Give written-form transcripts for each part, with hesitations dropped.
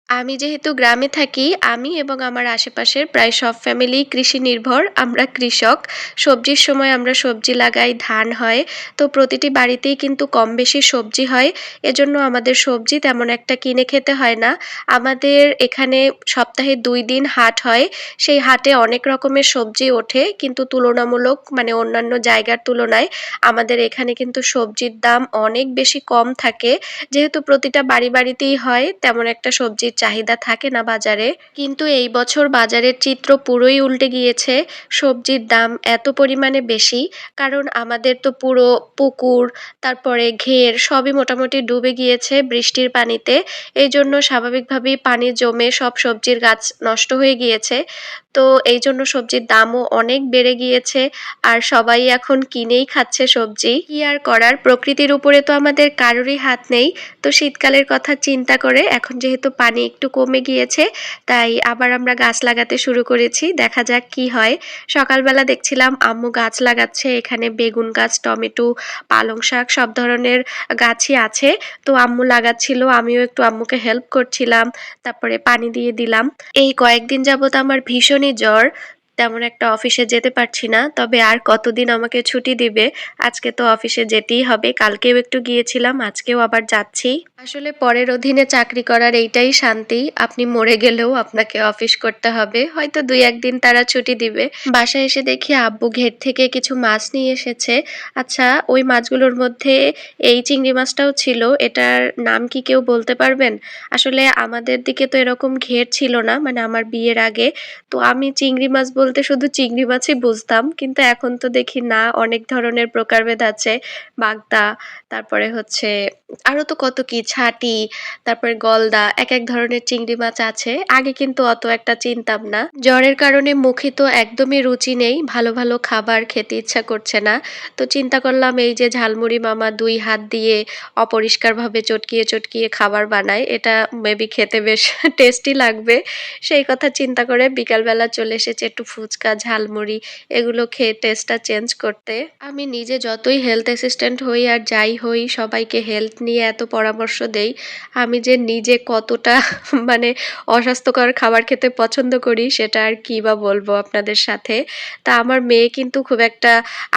আমি যেহেতু গ্রামে থাকি, আমি এবং আমার আশেপাশের প্রায় সব ফ্যামিলি কৃষি নির্ভর। আমরা কৃষক। সবজির সময় আমরা সবজি লাগাই, ধান হয়। তো প্রতিটি বাড়িতেই কিন্তু কম বেশি সবজি হয়। এজন্য আমাদের সবজি তেমন একটা কিনে খেতে হয় না। আমাদের এখানে সপ্তাহে ২ দিন হাট হয়। সেই হাটে অনেক রকমের সবজি ওঠে। কিন্তু তুলনামূলক মানে অন্যান্য জায়গার তুলনায় আমাদের এখানে কিন্তু সবজির দাম অনেক বেশি কম থাকে। যেহেতু প্রতিটা বাড়িতেই হয়, তেমন একটা সবজির চাহিদা থাকে না বাজারে। কিন্তু এই বছর বাজারের চিত্র পুরোই উল্টে গিয়েছে। সবজির দাম এত পরিমাণে বেশি, কারণ আমাদের তো পুরো পুকুর, তারপরে ঘের সবই মোটামুটি ডুবে গিয়েছে বৃষ্টির পানিতে। এইজন্য স্বাভাবিকভাবেই পানি জমে সব সবজির গাছ নষ্ট হয়ে গিয়েছে। তো এইজন্য সবজির দামও অনেক বেড়ে গিয়েছে। আর সবাই এখন কিনেই খাচ্ছে সবজি। কি আর করার, প্রকৃতির উপরে তো আমাদের কারোরই হাত নেই। তো শীতকালের কথা চিন্তা করে এখন যেহেতু পানি একটু কমে গিয়েছে, তাই আবার আমরা গাছ লাগাতে শুরু করেছি। দেখা যাক কি হয়। সকালবেলা দেখছিলাম আম্মু গাছ লাগাচ্ছে। এখানে বেগুন গাছ, টমেটো, পালং শাক সব ধরনের গাছই আছে। তো আম্মু লাগাচ্ছিল, আমিও একটু আম্মুকে হেল্প করছিলাম। তারপরে পানি দিয়ে দিলাম। এই কয়েকদিন যাবত আমার ভীষণই জ্বর। তেমন একটা অফিসে যেতে পারছি না। তবে আর কতদিন আমাকে ছুটি দিবে? আজকে তো অফিসে যেতেই হবে। কালকেও একটু গিয়েছিলাম, আজকেও আবার যাচ্ছি। আসলে পরের অধীনে চাকরি করার এইটাই শান্তি। আপনি মরে গেলেও আপনাকে অফিস করতে হবে। হয়তো ২-১ দিন তারা ছুটি দিবে। বাসায় এসে দেখি আব্বু ঘের থেকে কিছু মাছ নিয়ে এসেছে। আচ্ছা, ওই মাছগুলোর মধ্যে এই চিংড়ি মাছটাও ছিল। এটার নাম কি কেউ বলতে পারবেন? আসলে আমাদের দিকে তো এরকম ঘের ছিল না, মানে আমার বিয়ের আগে। তো আমি চিংড়ি মাছ বলতে শুধু চিংড়ি মাছই বুঝতাম। কিন্তু এখন তো দেখি না, অনেক ধরনের প্রকারভেদ আছে। বাগদা, তারপরে হচ্ছে আরো তো কত কি, ছাটি, তারপরে গলদা, এক ধরনের চিংড়ি মাছ আছে। আগে কিন্তু অত একটা চিনতাম না। জ্বরের কারণে মুখে তো একদমই রুচি নেই। ভালো খাবার খেতে ইচ্ছা করছে না। তো চিন্তা করলাম এই যে ঝালমুড়ি মামা ২ হাত দিয়ে অপরিষ্কারভাবে চটকিয়ে খাবার বানায়। এটা মেবি খেতে বেশ টেস্টি লাগবে। সেই কথা চিন্তা করে বিকালবেলা চলে এসেছি একটু ফুচকা, ঝালমুড়ি এগুলো খেয়ে টেস্টটা চেঞ্জ করতে। আমি নিজে যতই হেলথ অ্যাসিস্ট্যান্ট হই আর যাই হই, সবাইকে হেলথ নিয়ে এত পরামর্শ দেই। আমি যে নিজে কতটা মানে অস্বাস্থ্যকর খাবার খেতে পছন্দ করি সেটা আর কি বা বলবো আপনাদের সাথে। তা আমার মেয়ে কিন্তু খুব একটা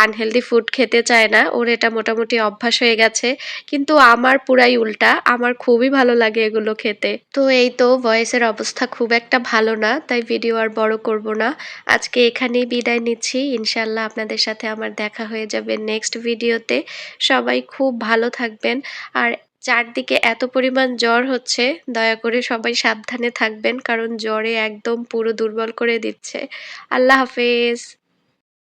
আনহেলদি ফুড খেতে চায় না। ওর এটা মোটামুটি অভ্যাস হয়ে গেছে। কিন্তু আমার পুরাই উল্টা। আমার খুবই ভালো লাগে এগুলো খেতে। তো এই তো ভয়েসের অবস্থা খুব একটা ভালো না, তাই ভিডিও আর বড় করব না। আজকে এখানেই বিদায় নিচ্ছি। ইনশাআল্লাহ আপনাদের সাথে আমার দেখা হয়ে যাবে নেক্সট ভিডিওতে। সবাই খুব ভালো থাকবেন। আর চারদিকে এত পরিমাণ জ্বর হচ্ছে, দয়া করে সবাই সাবধানে থাকবেন, কারণ জ্বরে একদম পুরো দুর্বল করে দিচ্ছে। আল্লাহ হাফেজ।